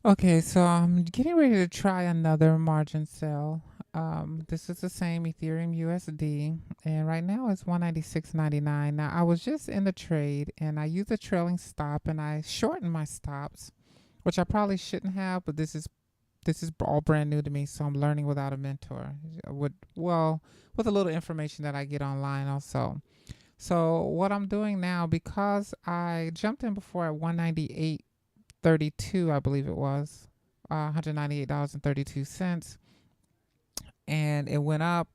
Okay, so I'm getting ready to try another margin sell. This is the same Ethereum USD, and right now it's 196.99. Now I was just in the trade, and I used a trailing stop, and I shortened my stops, which I probably shouldn't have, but this is all brand new to me, so I'm learning without a mentor. With a little information that I get online also. So what I'm doing now, because I jumped in before at 198.32, I believe it was, $198.32, and it went up,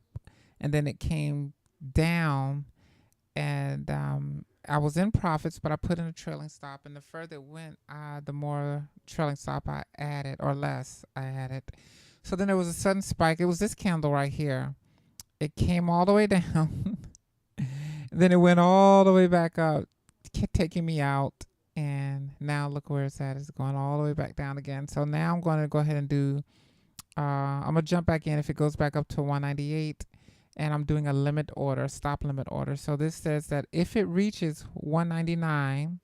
and then it came down, and I was in profits, but I put in a trailing stop, and the further it went, the more trailing stop I added, or less I added. So then there was a sudden spike. It was this candle right here. It came all the way down, then it went all the way back up, taking me out. And now look where it's at. It's going all the way back down again. So now I'm going to go ahead and do, I'm going to jump back in if it goes back up to 198. And I'm doing a limit order, stop limit order. So this says that if it reaches 199,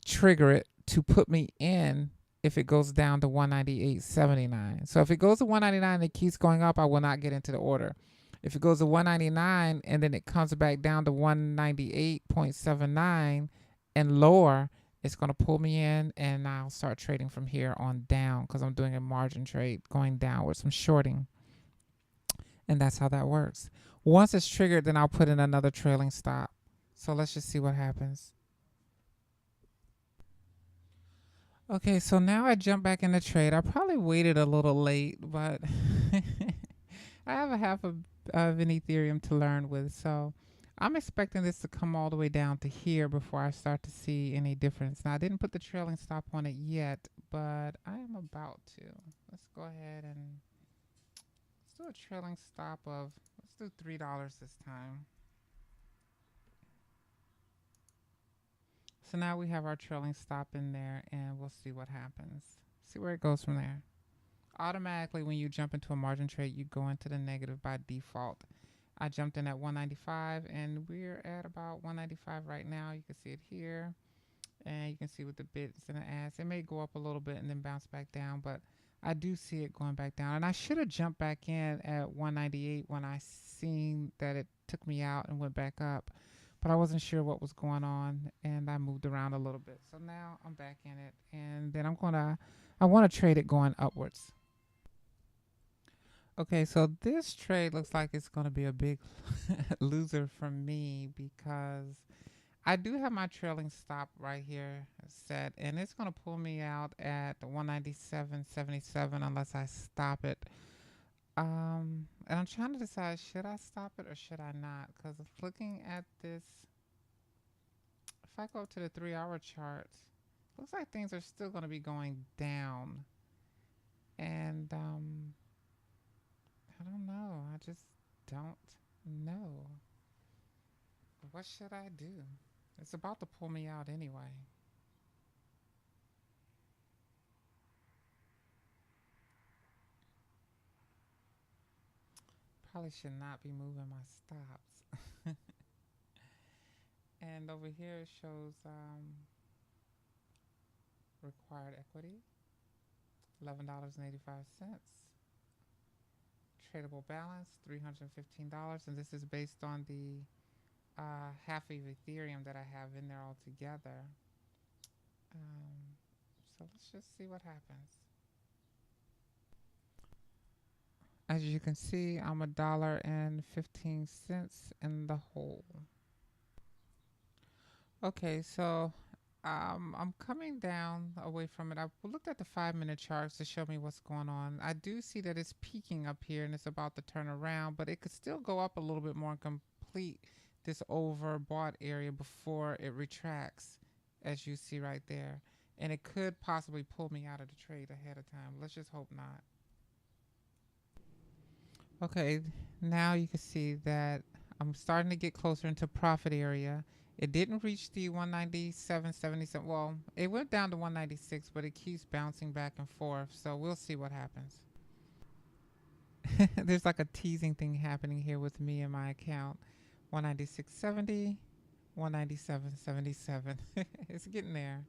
trigger it to put me in if it goes down to 198.79. So if it goes to 199 and it keeps going up, I will not get into the order. If it goes to 199 and then it comes back down to 198.79 and lower, it's going to pull me in, and I'll start trading from here on down because I'm doing a margin trade going downwards. I'm shorting, and that's how that works. Once it's triggered, then I'll put in another trailing stop. So let's just see what happens. Okay, so now I jump back in the trade. I probably waited a little late, but I have a half of an Ethereum to learn with. So I'm expecting this to come all the way down to here before I start to see any difference. Now, I didn't put the trailing stop on it yet, but I am about to. Let's go ahead and let's do a trailing stop of, let's do $3 this time. So now we have our trailing stop in there, and we'll see what happens. See where it goes from there. Automatically, when you jump into a margin trade, you go into the negative by default. I jumped in at 195, and we're at about 195 right now. You can see it here, and you can see with the bits and the ads, it may go up a little bit and then bounce back down, but I do see it going back down. And I should have jumped back in at 198 when I seen that it took me out and went back up, but I wasn't sure what was going on, and I moved around a little bit. So now I'm back in it, and then I want to trade it going upwards. Okay, so this trade looks like it's going to be a big loser for me because I do have my trailing stop right here set, and it's going to pull me out at 197.77 unless I stop it. And I'm trying to decide, should I stop it or should I not? Because looking at this, if I go to the 3 hour charts, looks like things are still going to be going down. And I don't know. I just don't know. What should I do? It's about to pull me out anyway. Probably should not be moving my stops. And over here it shows required equity, $11.85. Tradable balance, $315. And this is based on the half of Ethereum that I have in there altogether. So let's just see what happens. As you can see, I'm $1.15 in the hole. Okay, so I'm coming down away from it. I looked at the 5 minute charts to show me what's going on. I do see that it's peaking up here and it's about to turn around, but it could still go up a little bit more and complete this overbought area before it retracts, as you see right there. And it could possibly pull me out of the trade ahead of time. Let's just hope not. Okay, now you can see that I'm starting to get closer into profit area. It didn't reach the 197.77. Well, it went down to 196, but it keeps bouncing back and forth. So we'll see what happens. There's like a teasing thing happening here with me and my account. 196.70, 197.77. It's getting there.